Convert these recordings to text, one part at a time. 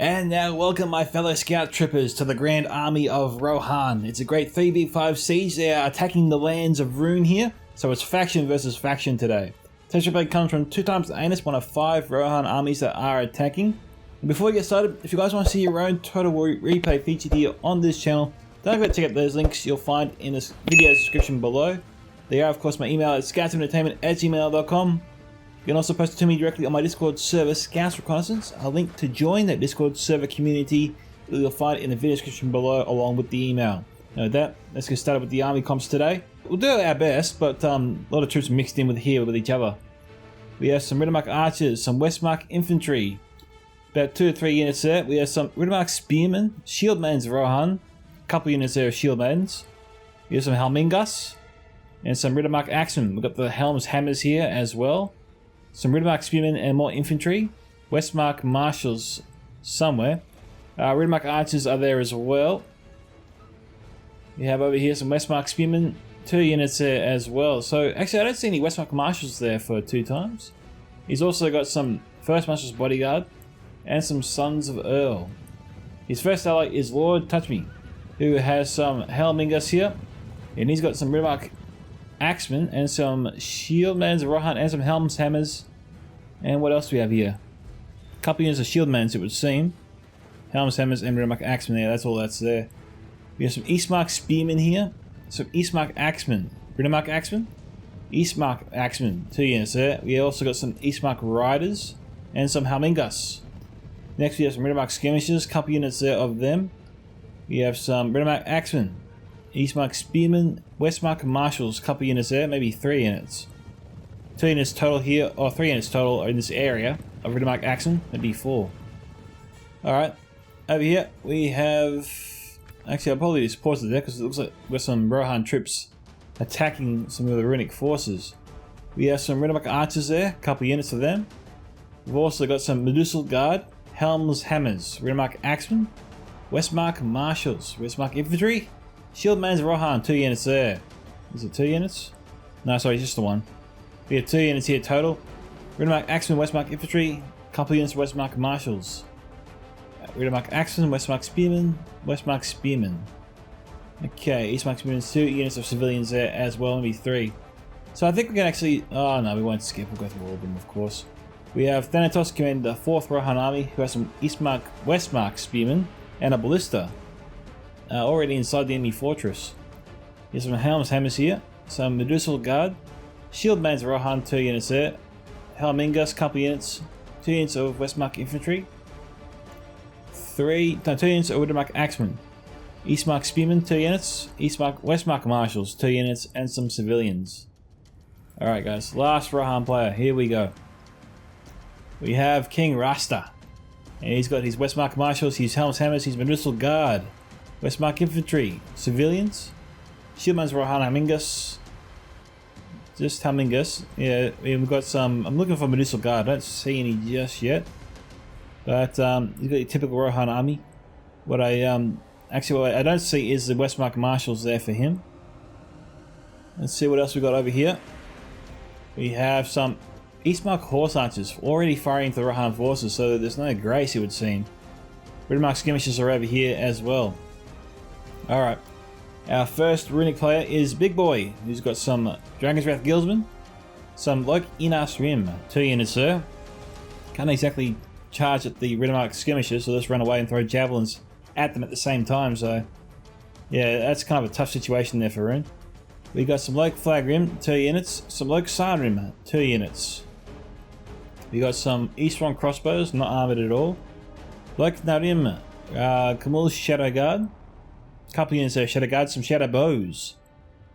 And now welcome my fellow scout troopers to the Grand Army of Rohan. It's a great 3v5 siege. They are attacking the lands of Rhûn here, so it's faction versus faction today. Texture Blade comes from 2x the Anus, one of 5 Rohan armies that are attacking. And before we get started, if you guys want to see your own Total War replay featured here on this channel, don't forget to check out those links you'll find in this video's description below. There are of course my email at scoutsentertainment@gmail.com. You can also post it to me directly on my Discord server, Scouts Reconnaissance. A link to join that Discord server community you'll find in the video description below along with the email. Now with that, let's get started with the army comps today. We'll do our best, but a lot of troops mixed in with here with each other. We have some Riddermark archers, some Westmark infantry, about 2 or 3 units there. We have some Riddermark spearmen, shieldmaidens of Rohan, a couple units there of shieldmaidens. We have some Helmingas, and some Riddermark axemen. We've got the Helm's hammers here as well. Some Riddermark spearmen and more infantry. Westmark marshals somewhere. Riddermark archers are there as well. We have over here some Westmark spearmen, 2 units there as well. So actually I don't see any Westmark marshals there for 2 times. He's also got some First Marshal's bodyguard and some Sons of Earl. His first ally is Lord Touchme, who has some Helmingas here, and he's got some Riddermark axemen and some shieldmaidens of Rohan and some Helm's hammers. And what else do we have here? A couple units of shieldmaidens, it would seem. Helm's hammers and Riddermark axemen there, that's all that's there. We have some Eastmark spearmen here, some Eastmark axemen. Riddermark axemen? Eastmark axemen, 2 units there. We also got some Eastmark riders and some Helmingas. Next we have some Riddermark skirmishers, couple units there of them. We have some Riddermark axemen, Eastmark spearmen, Westmark marshals, couple units there, maybe 3 units. 2 units total here, or 3 units total in this area of Riddermark axemen, that'd be 4. Alright, over here we have... Actually, I'll probably just pause it there because it looks like we've got some Rohan troops attacking some of the Runic forces. We have some Riddermark archers there, a couple units of them. We've also got some Medusal Guard, Helm's hammers, Riddermark axemen, Westmark marshals, Westmark infantry, shieldmaidens of Rohan, 2 units there. Is it 2 units? No, sorry, just the 1. We have 2 units here total. Riddermark axemen, Westmark infantry, couple units of Westmark marshals. Riddermark axemen, Westmark spearmen, Westmark spearmen. Okay, Eastmark spearmen, 2 units of civilians there as well, maybe 3. So I think we can actually... Oh no, we won't skip, we'll go through all of them of course. We have Thanatos commanding the 4th Rohan army, who has some Eastmark, Westmark spearmen and a ballista already inside the enemy fortress. There's some Helm's hammers here, some Medusal Guard, shieldmaidens of Rohan, 2 units there, Helmingas, couple units, 2 units of Westmark infantry, 2 units of Riddermark axemen, Eastmark spearmen, 2 units, Westmark marshals, 2 units, and some civilians. Alright guys, last Rohan player, here we go. We have King Rasta, and he's got his Westmark marshals, his Helm's hammers, his Medusal Guard, Westmark infantry, civilians, shieldmaidens of Rohan, Helmingas, just Helmingas. Yeah, we've got some... I'm looking for Medusal Guard, I don't see any just yet. But you've got your typical Rohan army. What I don't see is the Westmark marshals there for him. Let's see what else we got over here. We have some Eastmark horse archers already firing into the Rohan forces, so there's no grace it would seem. Riddermark skirmishers are over here as well. Alright, our first Runic player is Big Boy, who's got some Dragon's Wrath Guildsmen, some Lok Inas Rim, 2 units there. Can't exactly charge at the Riddermark skirmishers, so let's run away and throw javelins at them at the same time, so yeah, that's kind of a tough situation there for Rune. We got some Lok Flagrim, 2 units, some Lok Sarnrim, 2 units. We got some Eastron crossbows, not armored at all. Lok Narim, Kamul's Shadow Guard, couple units there, Shadow Guard, some Shadow Bows,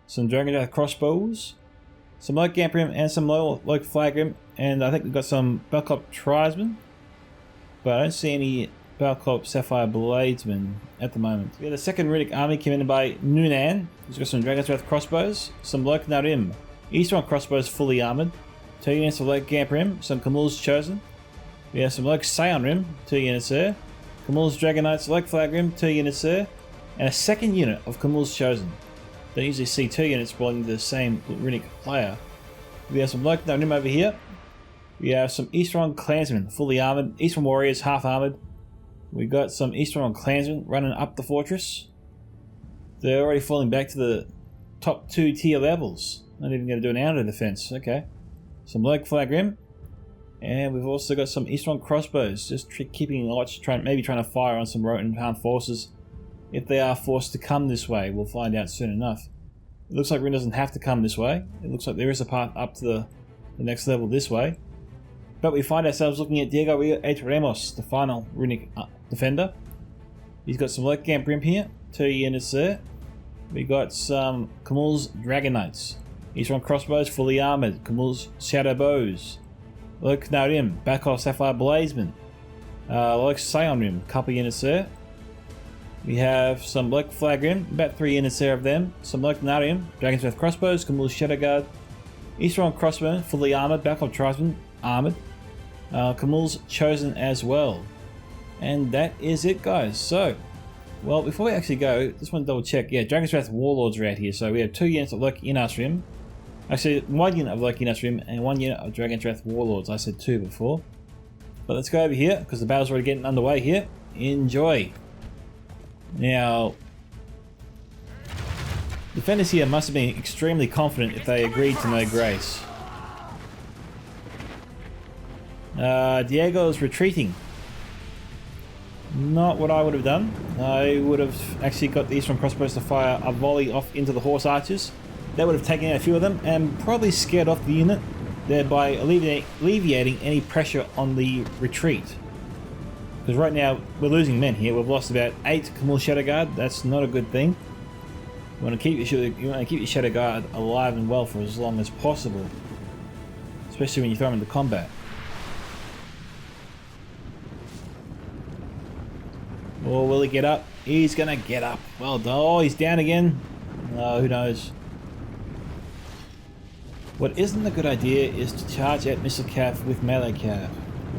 some Dragon Death crossbows, some Lok Gamprim and some Lok Flagrim, and I think we've got some Belcop Tribesmen, but I don't see any Belcop Sapphire Bladesmen at the moment. We have the second Runic army commanded by Nunan, who's got some Dragon's Wrath crossbows, some Lok Narim, Eastron crossbows fully armored, 2 units of Lok Gamprim, some Kamul's Chosen. We have some Lok Sion 2 units there, Kamul's Dragon Knights, Lok Flagrim, 2 units there, and a second unit of Kamul's Chosen. Don't usually see 2 units belonging to the same Runic player. We have some Loc Narim over here. We have some Eastron Clansmen, fully armoured. Eastron Warriors, half armoured. We got some Eastron Clansmen running up the fortress. They're already falling back to the top 2 tier levels. Not even going to do an outer defense. Okay. Some Loc Flagrim. And we've also got some Eastron Crossbows. Just keeping a watch, maybe trying to fire on some Rohirrim forces. If they are forced to come this way, we'll find out soon enough. It looks like Rune doesn't have to come this way. It looks like there is a path up to the next level this way. But we find ourselves looking at Diego H. Ramos, the final Runic defender. He's got some Loc Camp Grim here, 2 units there. We got some Camul's Dragon Knights. Eastron Crossbows, fully armoured. Camul's Shadow Bows. Loc Narim, Bakov Sapphire Blazemen. Loc Sionrim, couple units there. We have some Loc Flagrim, about 3 units there of them. Some Loc Narim, Dragon's Breath Crossbows, Camul's Shadow Guard. Eastron Crossbowmen, fully armoured. Bakov Tribesmen, armoured. Camul's Chosen as well. And that is it, guys. So, well, before we actually go, just want to double check. Yeah, Dragon's Wrath Warlords are out here. So we have 2 units of Loc Inasrim. Actually, 1 unit of Loc Inasrim and 1 unit of Dragon's Wrath Warlords. I said 2 before. But let's go over here, because the battle's already getting underway here. Enjoy. Now, defenders here must have been extremely confident if they agreed to no grace. Diego's retreating. Not what I would have done. I would have actually got the Eastron Crossbows to fire a volley off into the Horse Archers. That would have taken out a few of them and probably scared off the unit, thereby alleviating any pressure on the retreat. Because right now we're losing men here. We've lost about 8 Camul Shadow Guard. That's not a good thing. You want to keep your Shadow Guard alive and well for as long as possible, especially when you throw them into combat. Or will he get up? He's gonna get up. Well done. Oh, he's down again. Who knows? What isn't a good idea is to charge at Missile Cav with melee cav.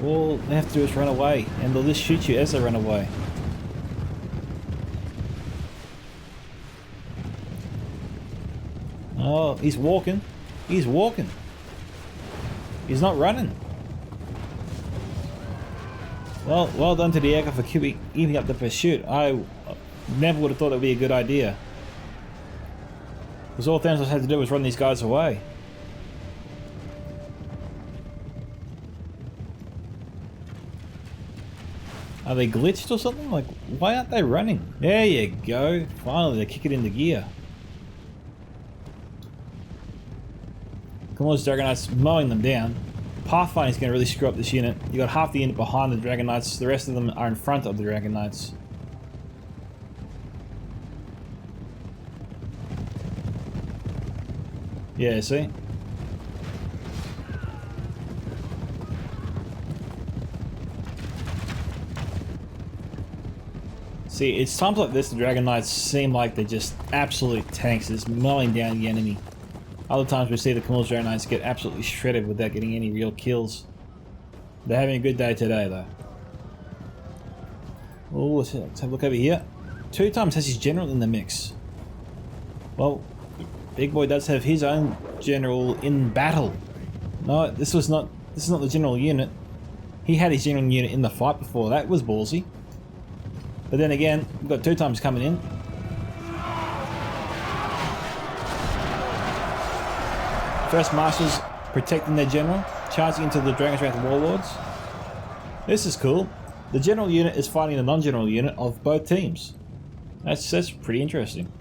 All they have to do is run away, and they'll just shoot you as they run away. Oh, he's walking. He's walking. He's not running. Well done to Diego for keeping up the pursuit. I never would have thought it would be a good idea. Because all Thanos had to do was run these guys away. Are they glitched or something? Like, why aren't they running? There you go. Finally, they kick it into gear. Come on, Dragon Knights mowing them down. Pathfinding's going to really screw up this unit. You got half the unit behind the Dragon Knights. The rest of them are in front of the Dragon Knights. Yeah, see? See, it's times like this the Dragon Knights seem like they're just absolute tanks, just mowing down the enemy. Other times we see the Camul's Dragon Knights get absolutely shredded without getting any real kills. They're having a good day today though. Oh, let's have a look over here. 2 times has his general in the mix. Well, Big Boy does have his own general in battle. No, this is not the general unit. He had his general unit in the fight before. That was ballsy. But then again, we've got 2 times coming in. First Marshals protecting their general, charging into the Dragon's Wrath Warlords. This is cool. The general unit is fighting the non-general unit of both teams. That's pretty interesting.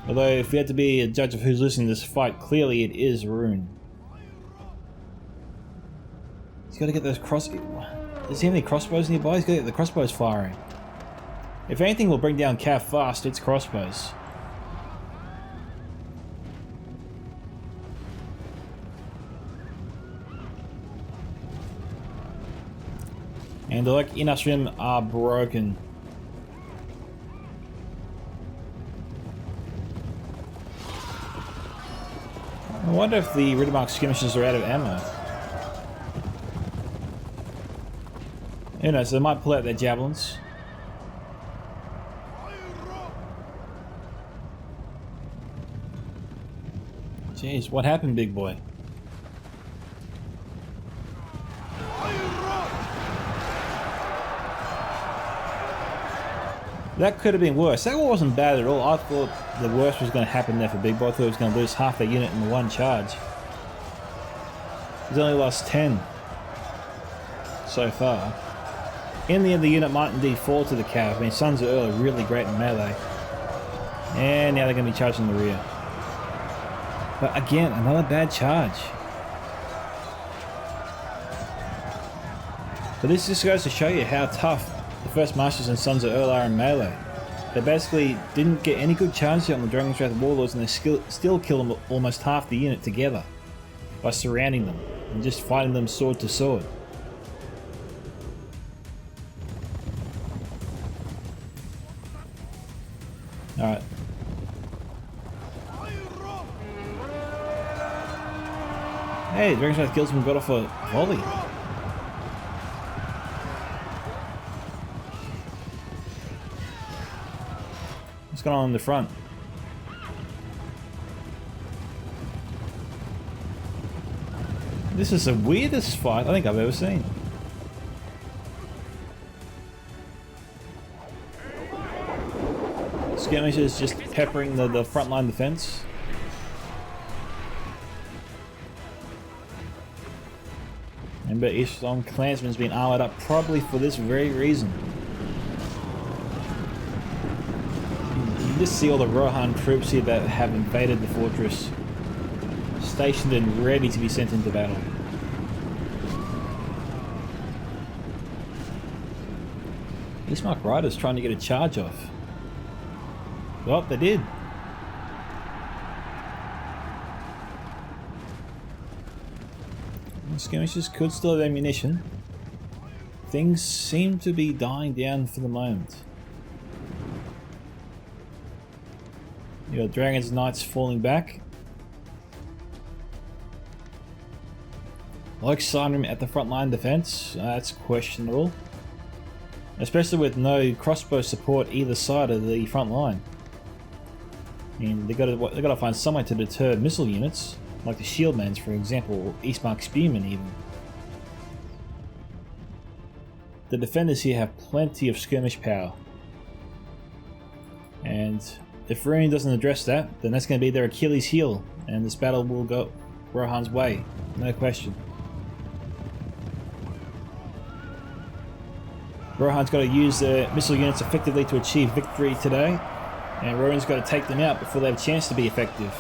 Although, if we had to be a judge of who's losing this fight, clearly it is Rune. He's got to get those Does he have any crossbows nearby? He's got to get the crossbows firing. If anything will bring down Cav fast, it's crossbows. And the Loc Inasrim are broken. I wonder if the Riddermark skirmishers are out of ammo. Who knows, they might pull out their javelins. Jeez, what happened, big boy? That could have been worse. That wasn't bad at all. I thought the worst was going to happen there for Big Boy. I thought he was going to lose half their unit in one charge. He's only lost 10 so far. In the end, the unit might indeed fall to the cav. I mean, Sons of Earl are really great in melee. And now they're going to be charging the rear. But again, another bad charge. But this just goes to show you how tough the First Masters and Sons of Earl are in melee. They basically didn't get any good charges on the Dragon's Wrath Warlords, and they still kill them almost half the unit together by surrounding them and just fighting them sword to sword. Alright. Hey, Dragon's Wrath kills him and got off a volley. What's going on in the front? This is the weirdest fight I think I've ever seen. Skirmishers just peppering the front line defense. Remember, Islam Clansman's been armored up probably for this very reason. You just see all the Rohan troops here that have invaded the fortress, stationed and ready to be sent into battle. Ismark Riders trying to get a charge off. Well, they did. The skirmishers could still have ammunition. Things seem to be dying down for the moment. You got Dragon's Knights falling back. Like Signrim at the front line defense, that's questionable. Especially with no crossbow support either side of the front line. I mean, they gotta find some way to deter missile units, like the Shieldmans, for example, or Eastmark Spearmen even. The defenders here have plenty of skirmish power. And if Rhunic doesn't address that, then that's going to be their Achilles heel, and this battle will go Rohan's way, no question. Rohan's got to use their missile units effectively to achieve victory today, and Rohan's got to take them out before they have a chance to be effective.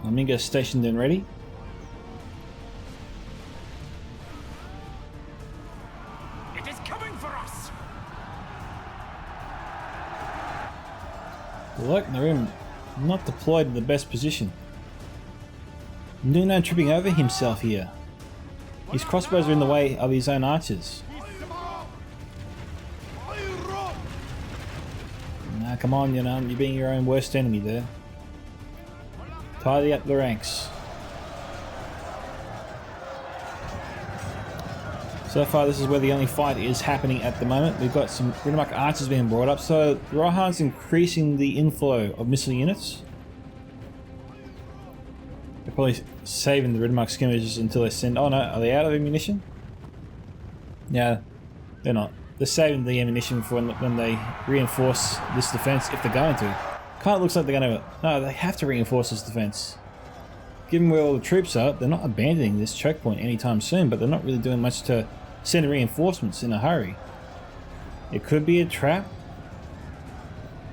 Micka stationed and ready. It is coming for us. Like Narim, not deployed in the best position. Nuno tripping over himself here. His crossbows are in the way of his own archers. Nah, come on, you're being your own worst enemy there. Tidy up the ranks. So far, this is where the only fight is happening at the moment. We've got some Rhunic archers being brought up, so Rohan's increasing the inflow of missile units. They're probably saving the Rhunic skirmishers until they send. Oh no, are they out of ammunition? Yeah, they're not. They're saving the ammunition for when they reinforce this defense, if they're going to. Kind of looks like they're going to... No, they have to reinforce this defense. Given where all the troops are, they're not abandoning this choke point anytime soon, but they're not really doing much to send reinforcements in a hurry. It could be a trap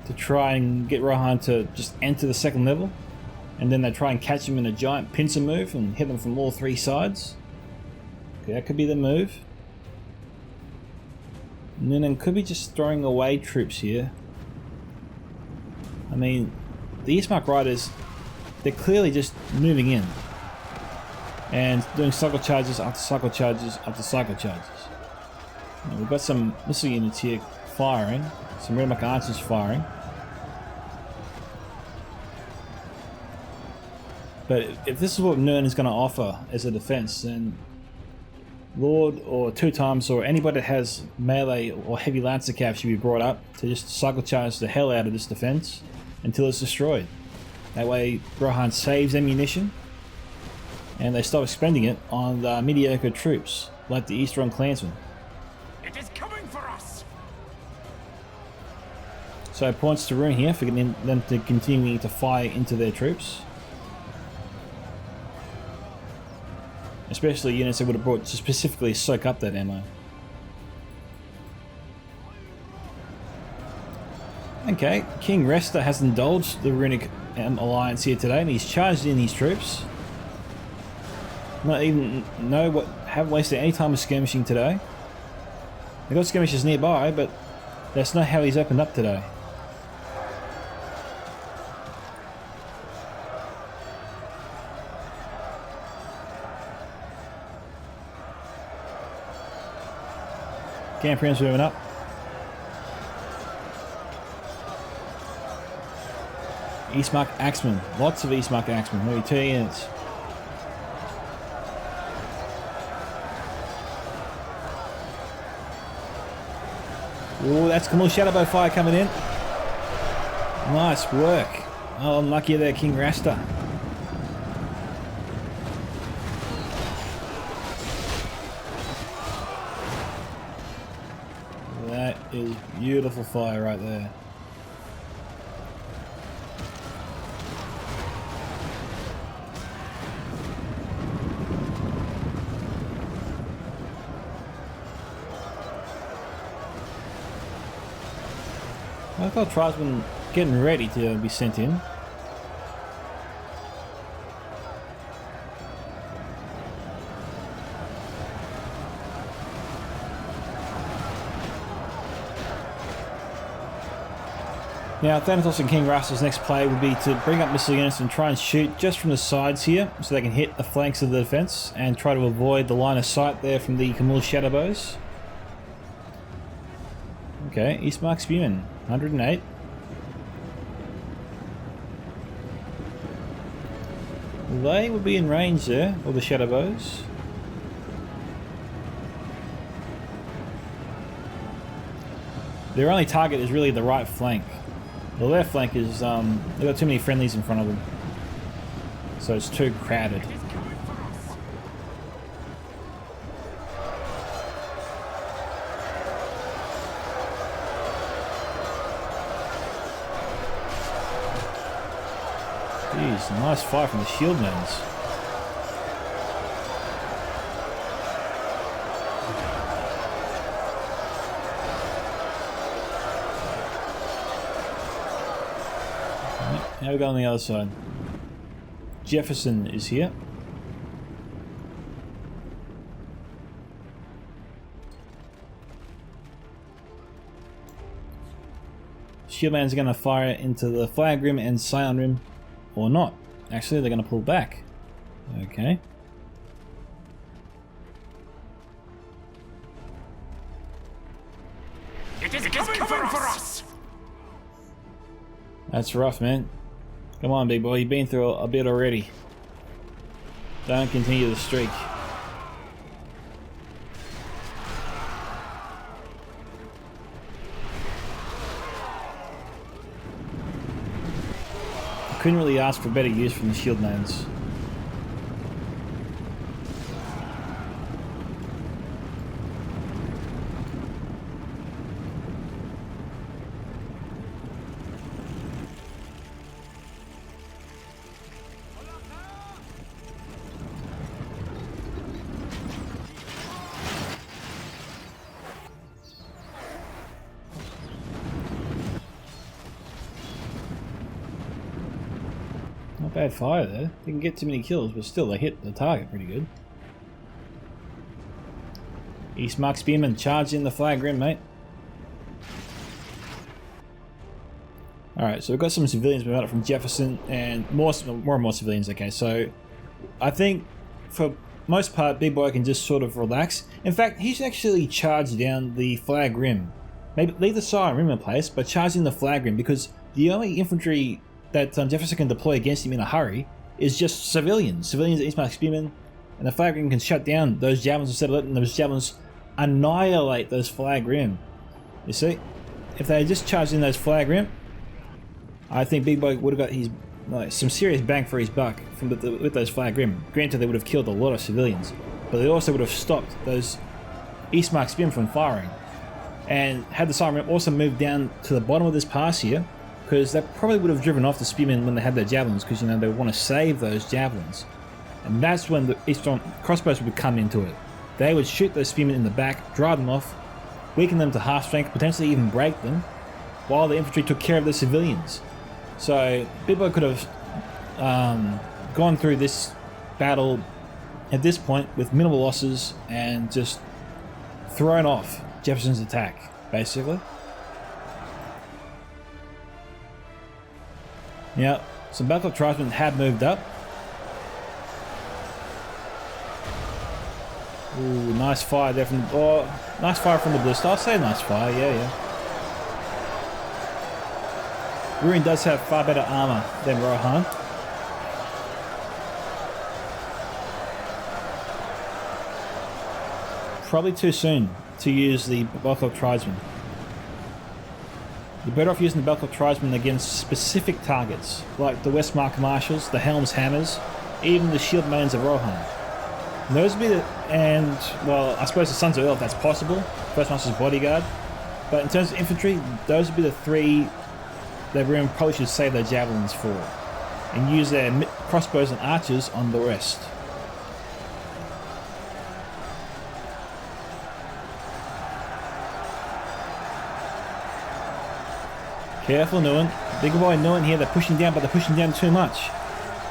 to try and get Rohan to just enter the second level, and then they try and catch him in a giant pincer move and hit them from all three sides. Okay, that could be the move. And then could be just throwing away troops here. I mean, the Eastmark Riders, they're clearly just moving in and doing cycle charges after cycle charges after cycle charges. We've got some missile units here firing, some Rhunic archers firing. But if this is what Nern is going to offer as a defense, then Lord or Two Times or anybody that has melee or heavy lancer cap should be brought up to just cycle charge the hell out of this defense until it's destroyed. That way Rohan saves ammunition and they stop expending it on the mediocre troops like the Eastern Clansmen. It is coming for us. So points to Rune here for getting them to continuing to fire into their troops. Especially units that would have brought to specifically soak up that ammo. Okay, King Resta has indulged the Runic alliance here today, and he's charged in his troops. Haven't wasted any time with skirmishing today. They've got skirmishers nearby, but that's not how he's opened up today. Camperion's moving up. Eastmark Axemen. Lots of Eastmark Axemen. Maybe 2 units. Oh, that's Camille Shadowbow fire coming in. Nice work. Oh, unlucky there, King Rasta. That is beautiful fire right there. I thought tribesmen getting ready to be sent in. Now, Thanatos and King Rasta's next play would be to bring up missile units and try and shoot just from the sides here so they can hit the flanks of the defense and try to avoid the line of sight there from the Camille Shadowbows. Okay, Eastmark Spearmen, 108. They would be in range there, or the Shadowbows. Their only target is really the right flank. The left flank is, they've got too many friendlies in front of them. So it's too crowded. It is coming for us. Jeez, nice fire from the shieldmans. Now we go on the other side. Jefferson is here. Shieldman's are going to fire into the Flag Rim and Scion Rim, or not. Actually, they're going to pull back. Okay. It is coming for us. That's rough, man. Come on, big boy. You've been through a bit already. Don't continue the streak. I couldn't really ask for better use from the shieldmans. Not bad fire there. Didn't get too many kills, but still they hit the target pretty good. Eastmark Spearman charged in the Flag Rim, mate. Alright, so we've got some civilians moving up from Jefferson and more and more civilians. Okay, so I think for most part Big Boy can just sort of relax. In fact, he's actually charged down the Flag Rim. Maybe leave the Scion Rim in place, but charging the Flag Rim, because the only infantry that Jefferson can deploy against him in a hurry is just civilians. Civilians at Eastmark Spearmen, and the Flag Rim can shut down those javelins instead of letting those javelins annihilate those Flag Rim. You see? If they had just charged in those Flag Rim, I think Big Boy would have got his some serious bang for his buck with those Flag Rim. Granted, they would have killed a lot of civilians, but they also would have stopped those Eastmark Spearmen from firing. And had the Siren Rim also moved down to the bottom of this pass here, because that probably would have driven off the Spearmen when they had their javelins, because you know they want to save those javelins. And that's when the Eastern crossbows would come into it. They would shoot those Spearmen in the back, drive them off, weaken them to half strength, potentially even break them, while the infantry took care of the civilians. So Big Boy could have gone through this battle at this point with minimal losses and just thrown off Jefferson's attack, basically. Yeah, some Battle tribesmen had moved up. Ooh, nice fire there from nice fire from the Blister. I'll say nice fire, yeah. Ruin does have far better armor than Rohan. Probably too soon to use the Belkov Tribesmen. You're better off using the Belkov Tribesmen against specific targets, like the Westmark Marshals, the Helm's Hammers, even the Shield Maidens of Rohan. And those would be well, I suppose the Sons of Earl if that's possible, First Master's Bodyguard. But in terms of infantry, those would be the three that everyone probably should save their javelins for, and use their crossbows and archers on the rest. Careful, Nguyen. Big boy Nguyen here, they're pushing down, but they're pushing down too much.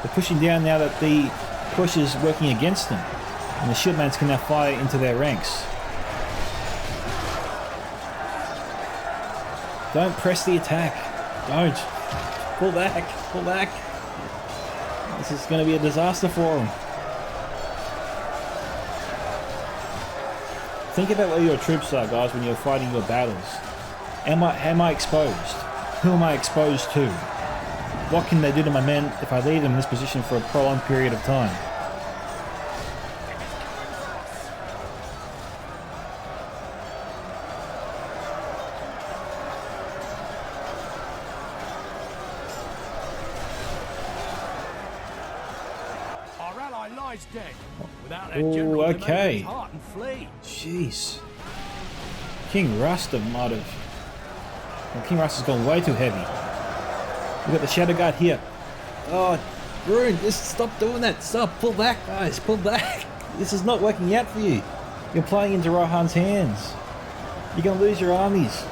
They're pushing down now that the push is working against them, and the Shieldmans can now fire into their ranks. Don't press the attack. Don't. Pull back. Pull back. This is going to be a disaster for them. Think about where your troops are, guys, when you're fighting your battles. Am I exposed? Who am I exposed to? What can they do to my men if I leave them in this position for a prolonged period of time? Our ally lies dead. Without their Oh, general okay. heart and flee. Jeez. King Rasta might have... Well, King Rasta's gone way too heavy. We've got the Shadow Guard here. Oh, Rune, just stop doing that. Stop. Pull back, guys. Pull back. This is not working out for you. You're playing into Rohan's hands. You're going to lose your armies.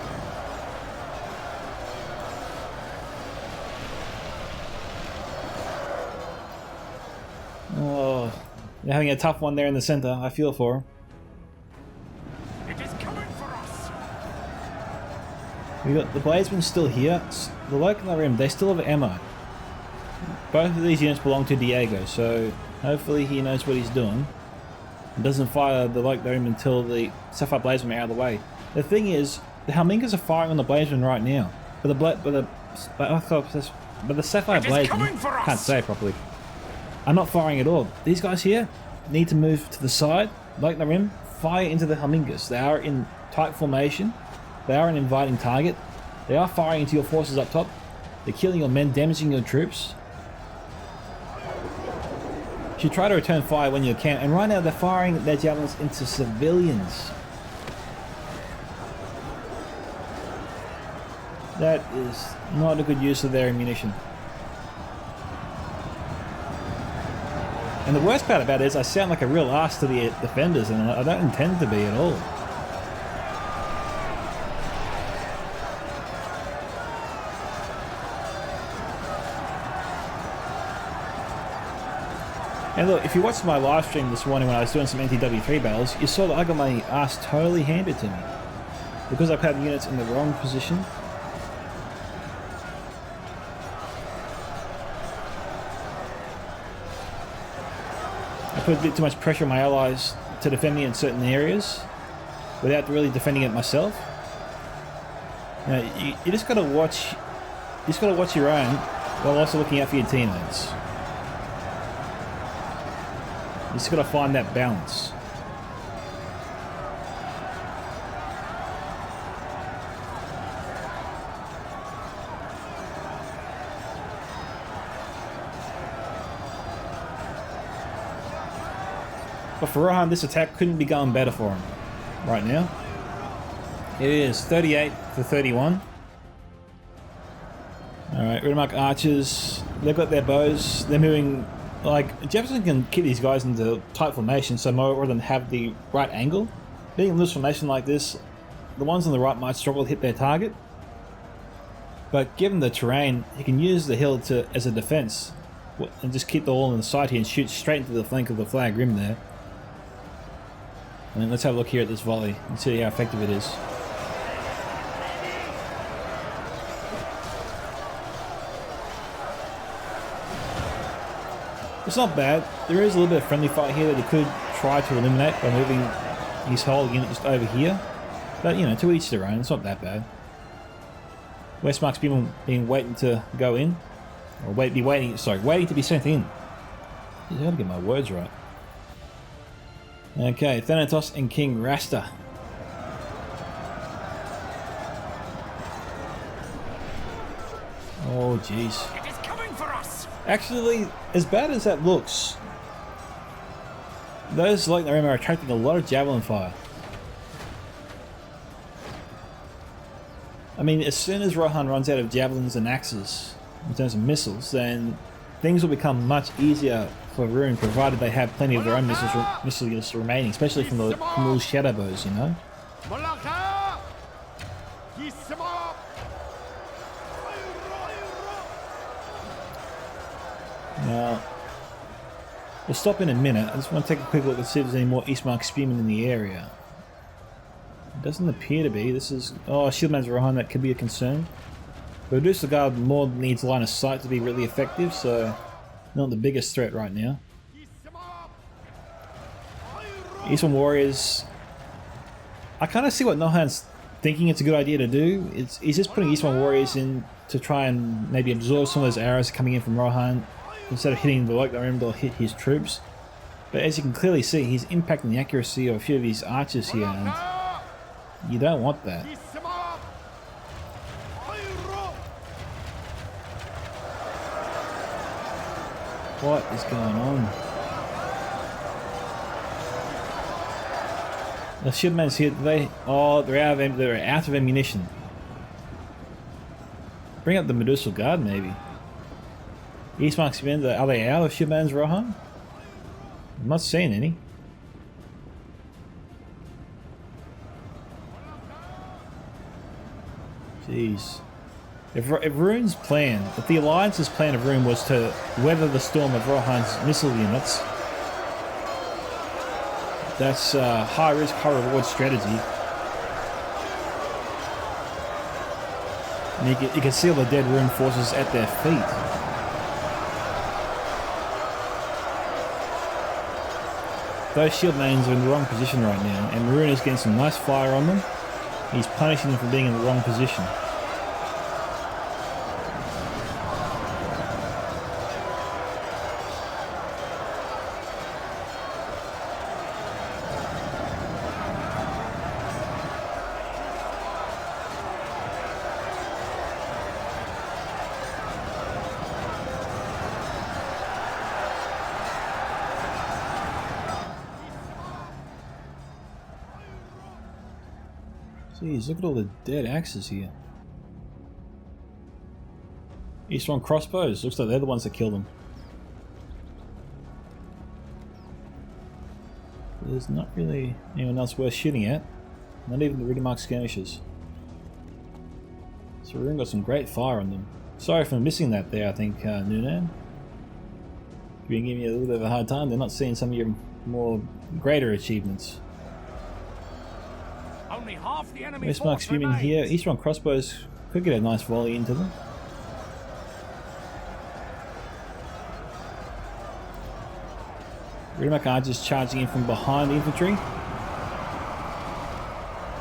Oh, you're having a tough one there in the center. I feel for him. It is coming for us. We got the Bladesmen still here. The local rim, they still have ammo. Both of these units belong to Diego, so hopefully he knows what he's doing and doesn't fire the local rim until the Sapphire Bladesmen are out of the way. The thing is, the Helminkas are firing on the Bladesmen right now, but the Sapphire Bladesmen, can't say it properly, are not firing at all. These guys here need to move to the side, like the rim, fire into the Helminkas. They are in tight formation. They are an inviting target. They are firing into your forces up top. They're killing your men, damaging your troops. You should try to return fire when you can. And right now they're firing their javelins into civilians. That is not a good use of their ammunition. And the worst part about it is I sound like a real ass to the defenders, and I don't intend to be at all. And look, if you watched my live stream this morning when I was doing some NTW3 battles, you saw that I got my ass totally handed to me. Because I put units in the wrong position. I put a bit too much pressure on my allies to defend me in certain areas without really defending it myself. You know, you just gotta watch your own while also looking out for your teammates. You just got to find that balance. But for Rohan, this attack couldn't be going better for him right now. It is 38 for 31. Alright, Rhunic archers, they've got their bows. They're moving, like, Jefferson can keep these guys into tight formation, so more than have the right angle. Being in loose formation like this, the ones on the right might struggle to hit their target. But given the terrain, he can use the hill as a defense and just keep the wall in the side here and shoot straight into the flank of the flag rim there. And let's have a look here at this volley and see how effective it is. It's not bad. There is a little bit of friendly fight here that he could try to eliminate by moving his whole unit just over here. But, you know, to each their own. It's not that bad. Westmark's been waiting to go in. Or waiting to be sent in. I gotta get my words right. Okay, Thanatos and King Rasta. Oh, jeez. It is coming for us. Actually, as bad as that looks, those like Rohirrim are attracting a lot of javelin fire. I mean, as soon as Rohan runs out of javelins and axes, in terms of missiles, then things will become much easier for Rune, provided they have plenty of their own missiles remaining, especially from the shadow bows, you know? Now, we'll stop in a minute. I just want to take a quick look and see if there's any more Eastmark spearmen in the area. It doesn't appear to be. This is... Oh, Shieldman's Rohan, that could be a concern. But Reduce the Guard more needs line of sight to be really effective, so not the biggest threat right now. Eastern Warriors... I kind of see what Nohan's thinking it's a good idea to do. He's just putting Eastern Warriors in to try and maybe absorb some of those arrows coming in from Rohan. Instead of hitting the like rim, they'll hit his troops. But as you can clearly see, he's impacting the accuracy of a few of his archers here, and you don't want that. What is going on? The shipman's here. They're out of ammunition. Bring up the Medusa Guard, maybe. Eastmark's men, are they out of Shipman's Rohan? I'm not seeing any. Jeez. If Rune's plan, if the Alliance's plan of Rune was to weather the storm of Rohan's missile units, that's high risk, high reward strategy. And you can see all the dead Rune forces at their feet. Those shield mains are in the wrong position right now, and Rune is getting some nice fire on them. He's punishing them for being in the wrong position. Jeez, look at all the dead axes here. Eastern crossbows. Looks like they're the ones that killed them. There's not really anyone else worth shooting at. Not even the Rhunic skirmishers. So Rune got some great fire on them. Sorry for missing that there, I think, Noonan. You've been giving me a little bit of a hard time. They're not seeing some of your more greater achievements. Only half the enemy Westmark spearmen here. Eastern crossbows could get a nice volley into them. Rhunic archers charging in from behind the infantry. We've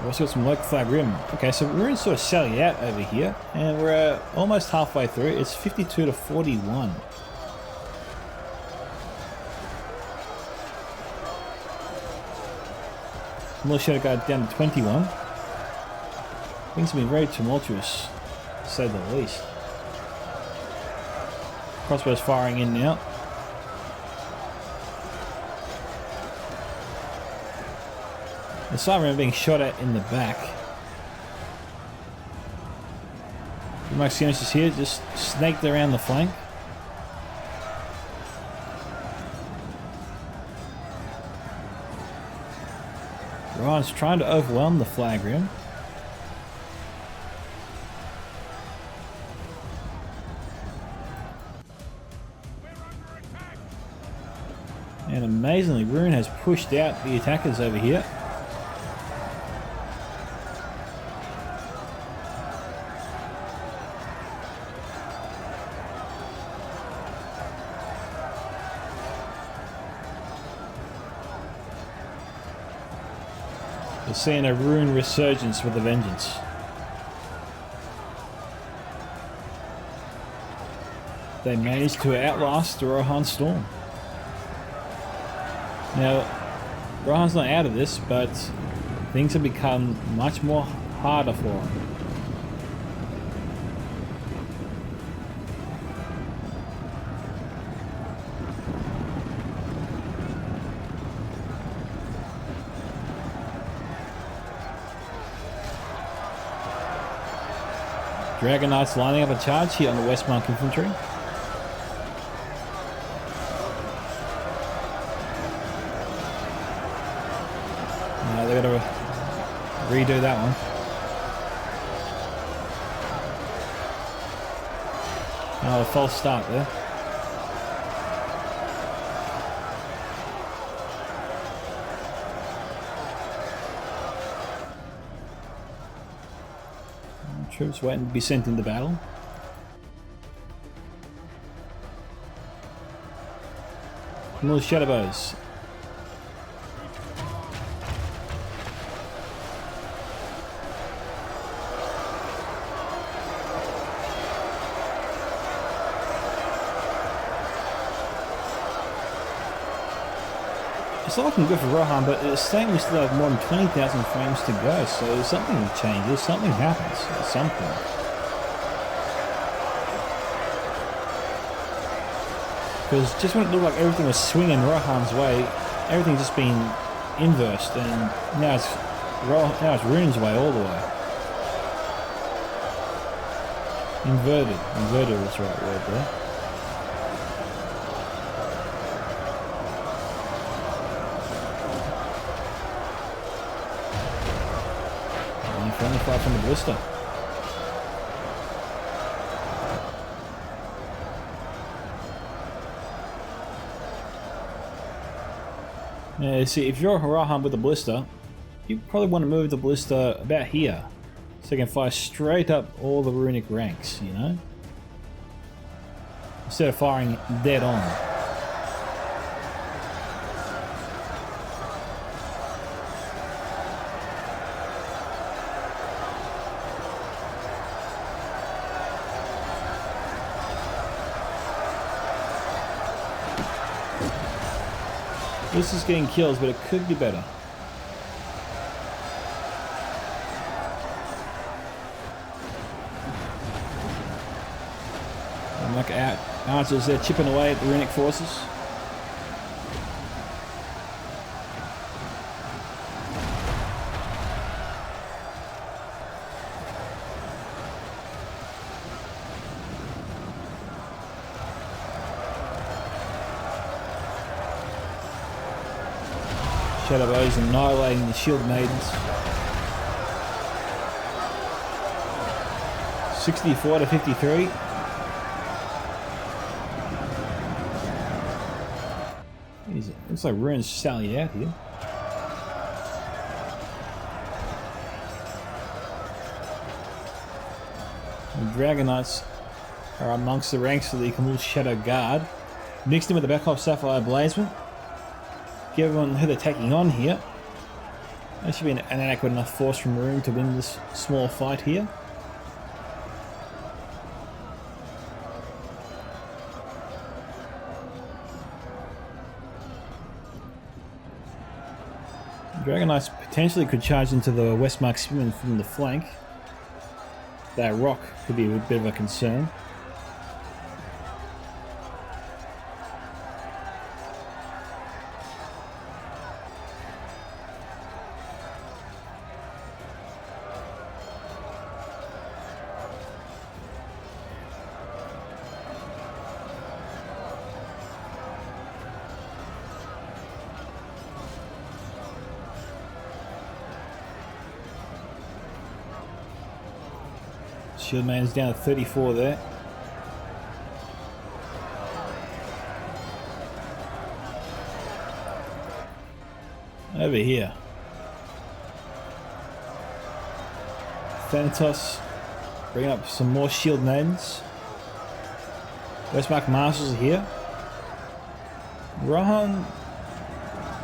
also got some local flag rim. Okay, so we're in sort of sally out over here, and we're almost halfway through. It's 52 to 41. More Shadow Guard down to 21. Things have been very tumultuous, to say the least. Crossbows firing in now. The Cybermen being shot at in the back. The Maximus is here, just snaked around the flank. Rohan's trying to overwhelm the flag rim. And amazingly, Rune has pushed out the attackers over here. We're seeing a Rune resurgence with a vengeance. They managed to outlast the Rohan Storm. Now, Rohan's not out of this, but things have become much more harder for him. Dragon Knights lining up a charge here on the Westmark Infantry. Now they've got to redo that one. Oh, a false start there. Troops waiting to be sent into battle. More Shadowbows. It's not looking good for Rohan, but it's saying we still have more than 20,000 frames to go, so something changes, something happens at some point. Because just when it looked like everything was swinging Rohan's way, everything's just been inversed, and now it's Rune's way all the way. Inverted. Inverted was the right word there. Friendly fire from the ballista. Yeah, see, if you're a Rohan with a ballista, you probably want to move the ballista about here, so you can fire straight up all the runic ranks, you know? Instead of firing dead on. This is getting kills, but it could be better. Micka out. Archers there chipping away at the runic forces. Shadowbows annihilating the shield maidens. 64 to 53. Jeez, looks like Rune's sallied out here. The Dragon Knights are amongst the ranks of the Kamul Shadow Guard, mixed in with the Backoff Sapphire Blazement. Give everyone who they're taking on here. There should be an adequate enough force from Rune to win this small fight here. Dragon Knights potentially could charge into the Westmark Spearmen from the flank. That rock could be a bit of a concern. Shieldman's down to 34 there. Over here. Thanatos bringing up some more shield maidens. Westmark Marshals are here. Rohan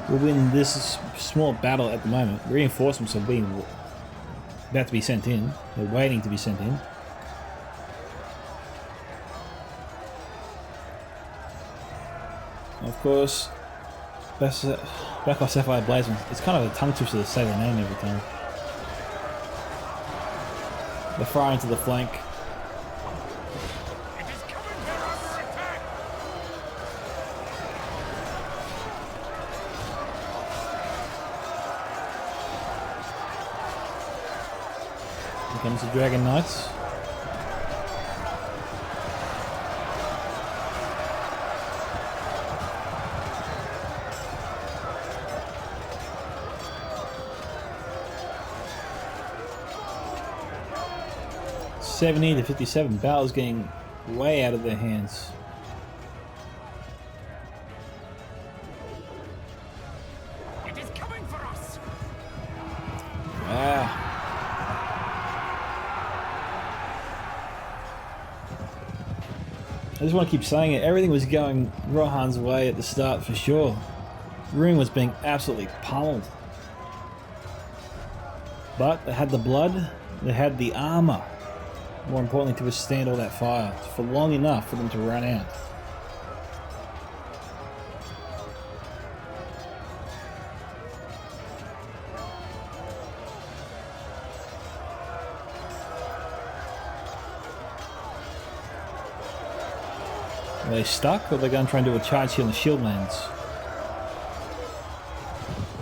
will win this small battle at the moment. Reinforcements are about to be sent in. They're waiting to be sent in. Of course, back off Sapphire Blaze. It's kind of a tongue twister to say their name every time. They're firing to the flank. It is coming for us! Attack! Here comes the Dragon Knights. $70 to 57. Battle's getting way out of their hands. It is coming for us! Wow. I just want to keep saying it. Everything was going Rohan's way at the start for sure. Rune was being absolutely pummeled. But they had the blood, they had the armor. More importantly, to withstand all that fire for long enough for them to run out. Are they stuck, or are they going to try and do a charge here on the shield mains?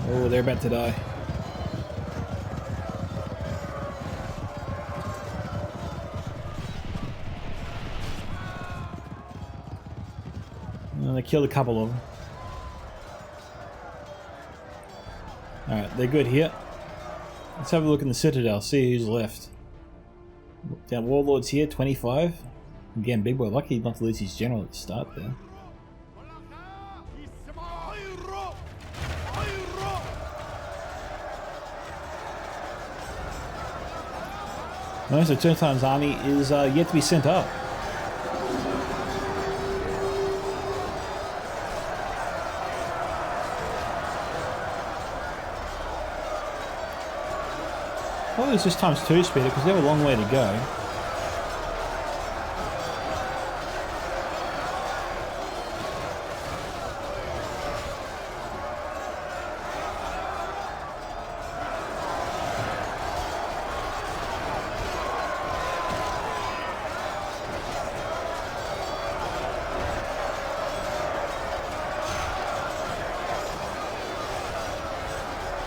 Oh, they're about to die. They killed a couple of them. Alright, they're good here. Let's have a look in the Citadel, see who's left. Down Warlords here, 25. Again, Big Boy lucky not to lose his general at the start there. No, so Turntime's army is yet to be sent up. Probably it's just times 2 speeder because they have a long way to go.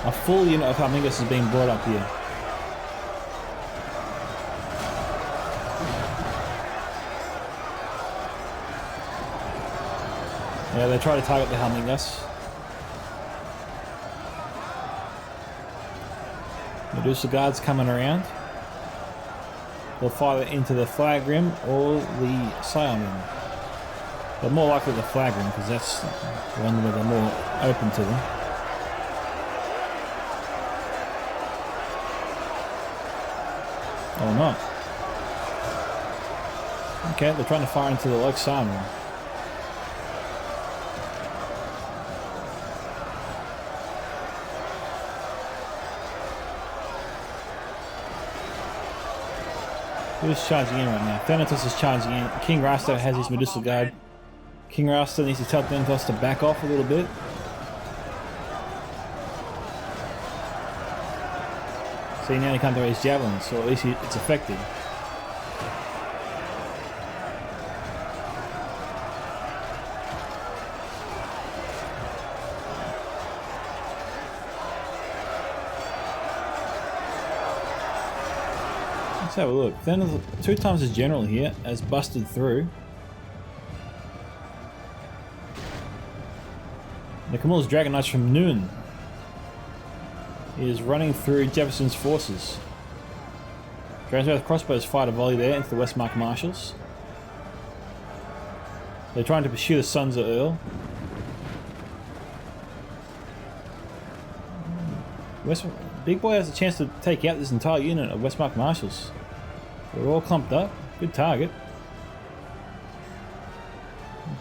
A full unit of Harmingus is being brought up here. Yeah, they try to target the Harmingus. Medusa Guard's coming around. They'll fire into the Flag Rim or the Scion Rim. But more likely the Flag Rim because that's the one where they're more open to them. Or not. Okay, they're trying to fire into the Lake Scion Rim. Who's charging in right now? Thanatos is charging in. King Rasta has his Medusa Guard. King Rasta needs to tell Thanatos to back off a little bit. See, now he can't throw his javelins, so at least it's effective. Let's have a look. Then 2 times his general here has busted through. Nakamura's Dragon Knights from Noon is running through Jefferson's forces. Dragon's crossbows fired a volley there into the Westmark Marshals. They're trying to pursue the Sons of Earl. Big Boy has a chance to take out this entire unit of Westmark Marshals. They're all clumped up. Good target.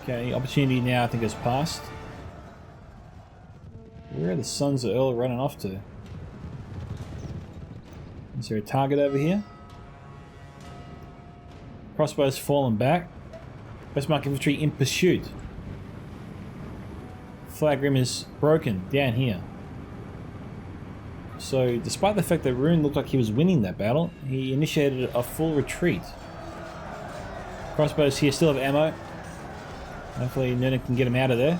Okay, opportunity now I think has passed. Where are the Sons of Earl running off to? Is there a target over here? Crossbow's fallen back. Westmark infantry in pursuit. Flag rim is broken down here. So, despite the fact that Rune looked like he was winning that battle, he initiated a full retreat. Crossbows here still have ammo. Hopefully Nuna can get him out of there.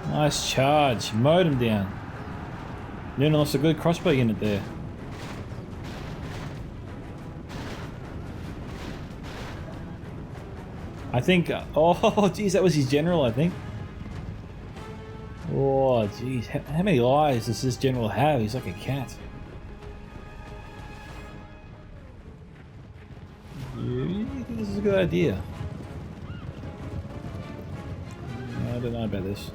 Nice charge, mowed him down. Nuna lost a good crossbow unit there. I think, oh geez, that was his general, I think. Oh geez, how many lives does this general have? He's like a cat. You think this is a good idea? I don't know about this.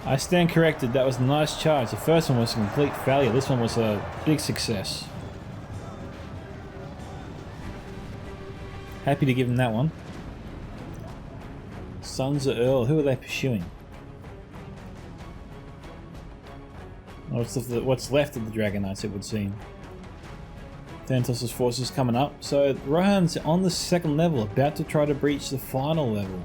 I stand corrected, that was a nice charge. The first one was a complete failure, this one was a big success. Happy to give him that one. Sons of Earl, who are they pursuing? Oh, it's what's left of the Dragon Knights, it would seem. Thanatos' forces coming up. So Rohan's on the 2nd level, about to try to breach the final level.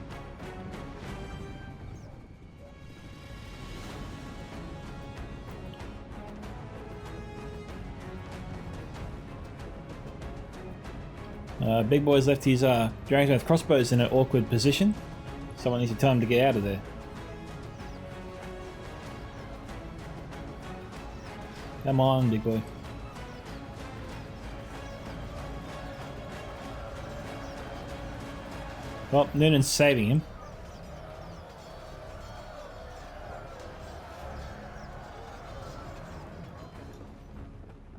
Big Boy's left his Dragon's crossbows in an awkward position. Someone needs to tell him to get out of there. Come on, Big Boy. Well, Noonan's saving him.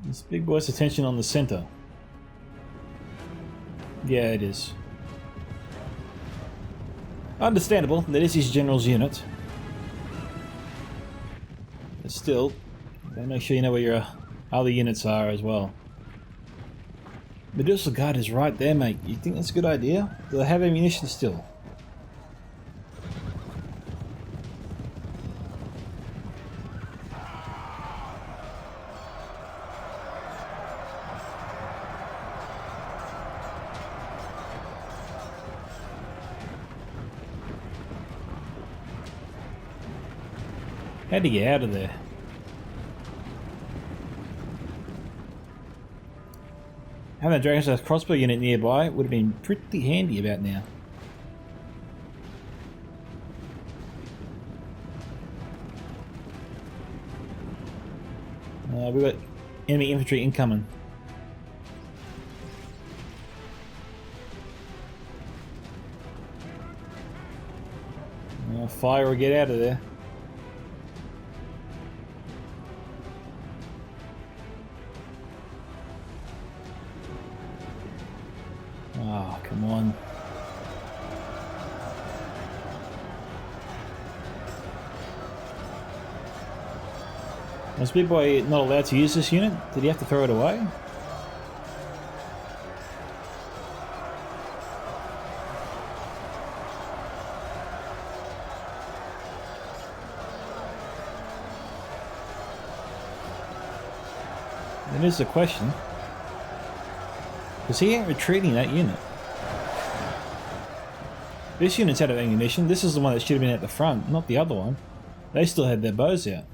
This Big Boy's attention on the center. Yeah, it is. Understandable, that is his general's unit. But still, make sure you know where your other units are as well. Medusa Guard is right there, mate. You think that's a good idea? Do they have ammunition still? How'd he get out of there? Having a Dragon's crossbow unit nearby would have been pretty handy about now. We've got enemy infantry incoming. Fire or get out of there. Oh, come on. Was Big Boy not allowed to use this unit? Did he have to throw it away? That is the question. Because he ain't retreating that unit. This unit's out of ammunition. This is the one that should have been at the front, not the other one. They still had their bows out.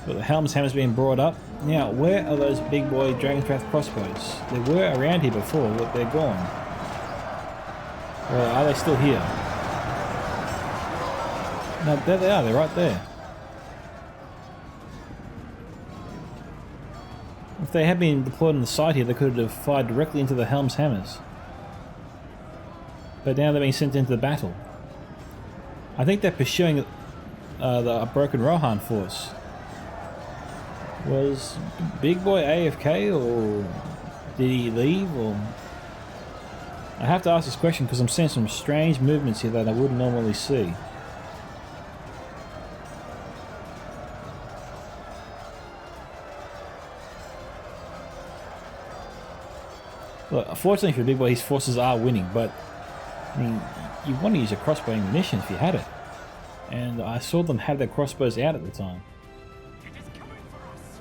But the helm's hammer's being brought up. Now, where are those big boy Dragon's crossbows? They were around here before, but they're gone. Or are they still here? No, there they are. They're right there. If they had been deployed on the side here, they could have fired directly into the helm's hammers. But now they're being sent into the battle. I think they're pursuing a broken Rohan force. Was Big Boy AFK, or did he leave? Or I have to ask this question because I'm seeing some strange movements here that I wouldn't normally see. Look, unfortunately for Big Boy, his forces are winning, but I mean, you want to use your crossbow ammunition if you had it. And I saw them have their crossbows out at the time. It is coming for us.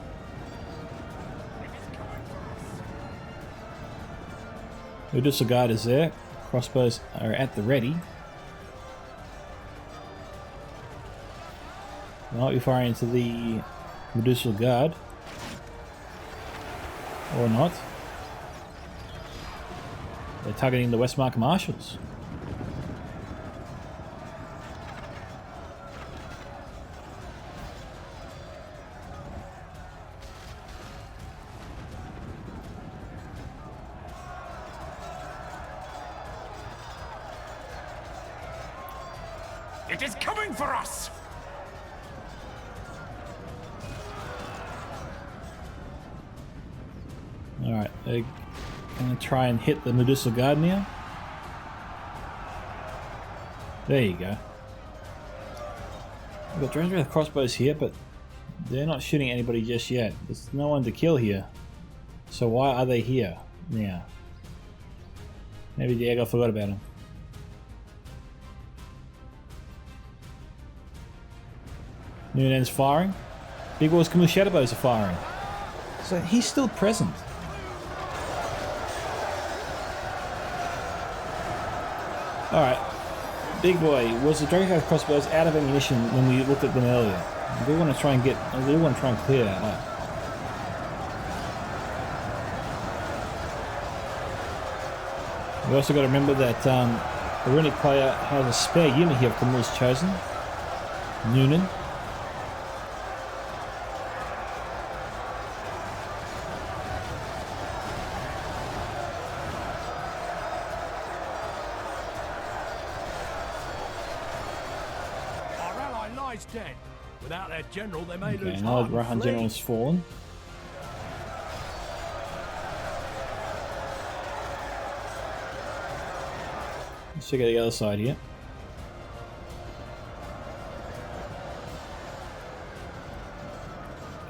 It is coming for us. Medusa Guard is there. Crossbows are at the ready. They might be firing into the Medusa Guard. Or not. They're targeting the Westmark Marshals. It is coming for us. Alright, they're going to try and hit the Medusa Guard now. There you go. We've got drones with crossbows here, but they're not shooting anybody just yet. There's no one to kill here. So why are they here now? Maybe Diego forgot about them. Noonan's firing. Big Wars Camille Shadowbows are firing. So he's still present. Alright. Big Boy, was the Dragon's crossbows out of ammunition when we looked at them earlier? I do want to try and clear that up. We also got to remember that the Rhunic player has a spare unit here of Camille's chosen. Noonan. Dead. Without their general, they may lose. Now the Rohan general's fallen. Let's check out the other side here.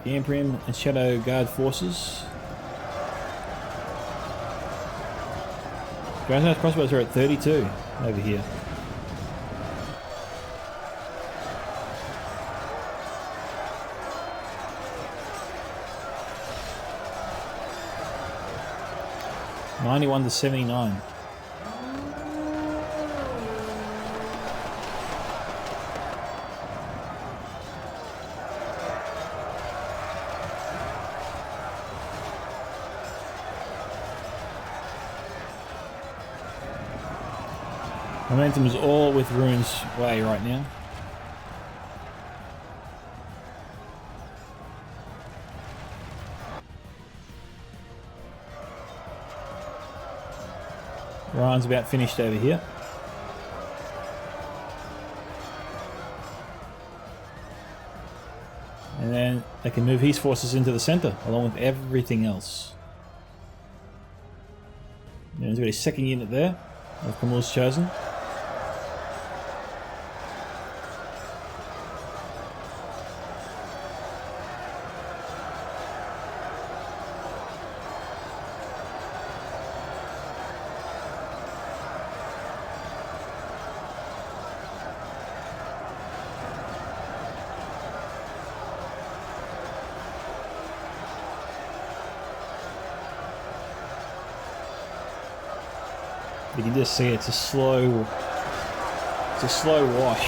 The Imperium and Shadow Guard forces. Dragon's crossbows are at 32 over here. (91 to 79). Momentum is all with Rune's way right now. Ryan's about finished over here. And then they can move his forces into the center along with everything else. And he's got his second unit there of Camille's chosen. You can just see it's a slow wash.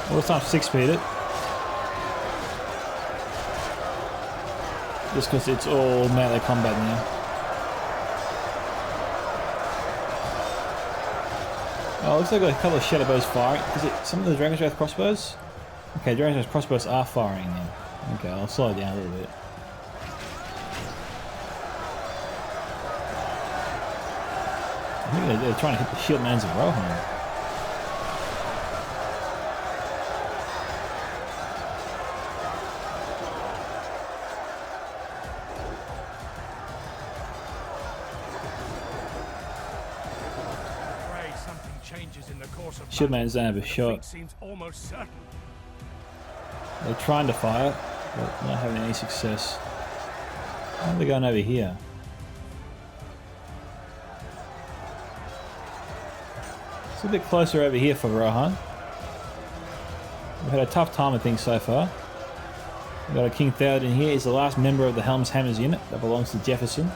Well, it's time to 6-speed it. Just because it's all melee combat now. Oh, looks like I got a couple of shadow bows firing. Is it some of the Dragon's Wrath crossbows? Okay, Dragon's Wrath crossbows are firing then. Okay, I'll slow it down a little bit. I think they're trying to hit the shield mans of Rohan. Shieldmans don't have a shot. Seems almost certain. They're trying to fire, but not having any success. How are they going over here? It's a bit closer over here for Rohan. We've had a tough time of things so far. We've got a King Theoden here. He's the last member of the Helm's Hammers unit that belongs to Jefferson.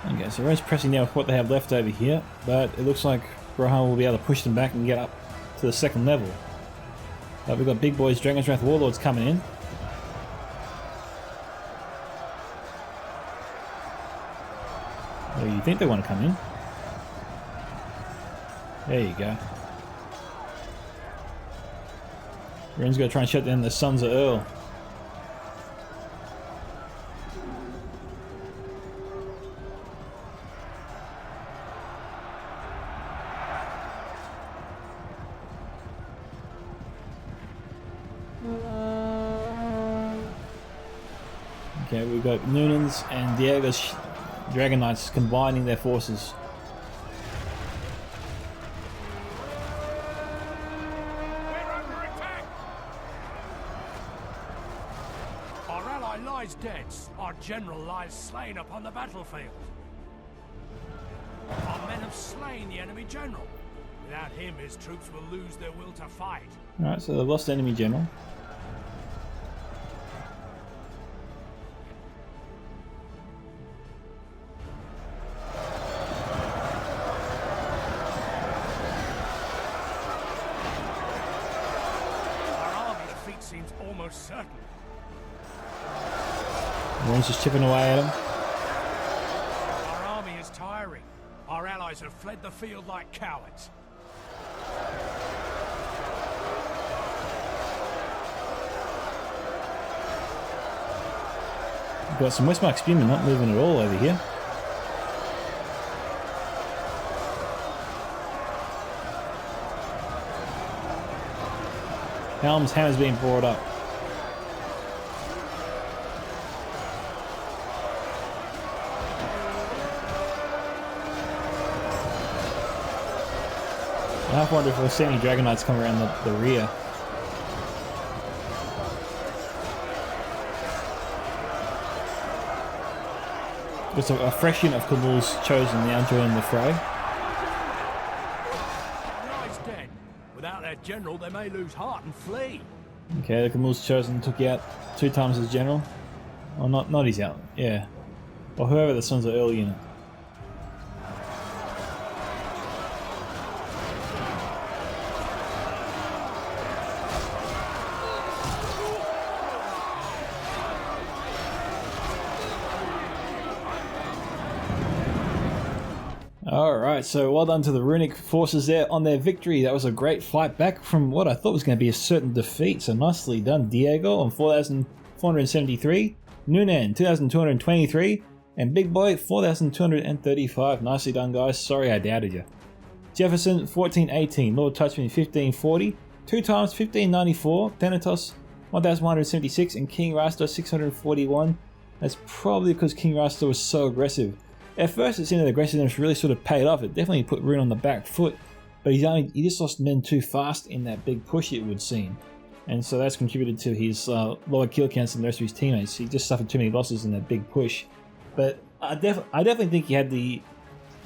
Okay, so everyone's pressing now with what they have left over here, but it looks like Rohan will be able to push them back and get up to the second level. But we've got big boys, Dragon's Wrath Warlords coming in. Well, you think they want to come in? There you go. Ren's going to try and shut down the Sons of Earl. Okay, we've got Noonan's and Diego's Dragon Knights combining their forces. We're under attack! Our ally lies dead. Our general lies slain upon the battlefield. Our men have slain the enemy general. Without him, his troops will lose their will to fight. Alright, so they've lost the enemy general. Seems almost certain. Everyone's just chipping away at him. Our army is tiring. Our allies have fled the field like cowards. We've got some Westmark Spearmen not moving at all over here. Helm's Hammer's being brought up. I half wonder if we'll see any Dragon Knights come around the rear. There's a fresh unit of Kabul's chosen now joining the fray. Without their general, they may lose heart and flee. Okay, the Camille's chosen took out 2 times his general. Well, not his out, yeah. Or whoever the Sons of Earl unit. Alright, so well done to the Runic forces there on their victory. That was a great fight back from what I thought was going to be a certain defeat. So nicely done, Diego on 4,473, Noonan 2,223, and Big Boy 4,235. Nicely done, guys. Sorry I doubted you. Jefferson 1418, Lord Touchman 1540, 2 times 1594, Thanatos 1,176, and King Rasta 641. That's probably because King Rasta was so aggressive. At first, it seemed that aggressiveness really sort of paid off. It definitely put Rune on the back foot, but he just lost men too fast in that big push, it would seem. And so that's contributed to his lower kill counts than the rest of his teammates. He just suffered too many losses in that big push. But I definitely think he had the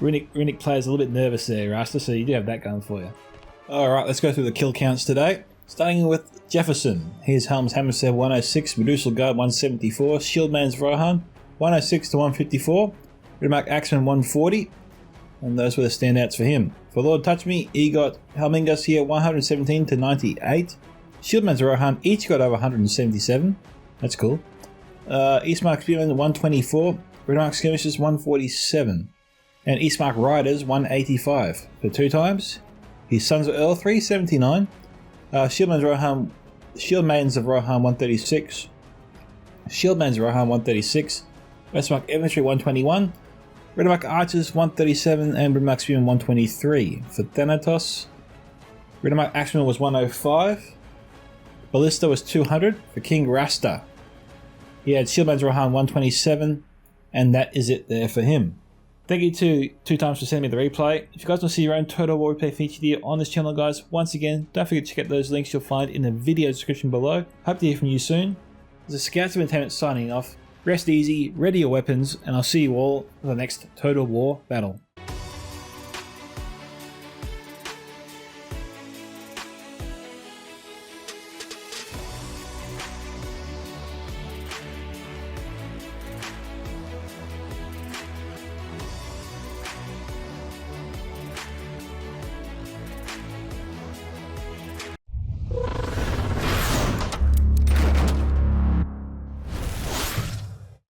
Runic players a little bit nervous there, Rasta, so you do have that going for you. Alright, let's go through the kill counts today. Starting with Jefferson. His Helm's Hammerstead 106, Medusa Guard 174, Shieldman's Rohan 106 to 154, Ridmark Axeman 140, and those were the standouts for him. For Lord Touch Me, he got Helmingus here 117 to 98, Shieldman's Rohan each got over 177, that's cool. Eastmark Spearman 124, Ridmark Skirmishers 147, and Eastmark Riders 185 for 2 times. His Sons of Earl 379, Shieldman's of Rohan 136, Shieldman's Rohan 136, Westmark Infantry 121, Ridmark Archers 137, and Ridmark Spearmen 123. For Thanatos, Ridmark Axeman was 105, Ballista was 200 for King Rasta. He had Shieldman's Rohan 127, and that is it there for him. Thank you to 2 times for sending me the replay. If you guys want to see your own Total War replay featured here on this channel, guys, once again, don't forget to check out those links you'll find in the video description below. Hope to hear from you soon. This is Scouts of Entertainment signing off. Rest easy, ready your weapons, and I'll see you all for the next Total War battle.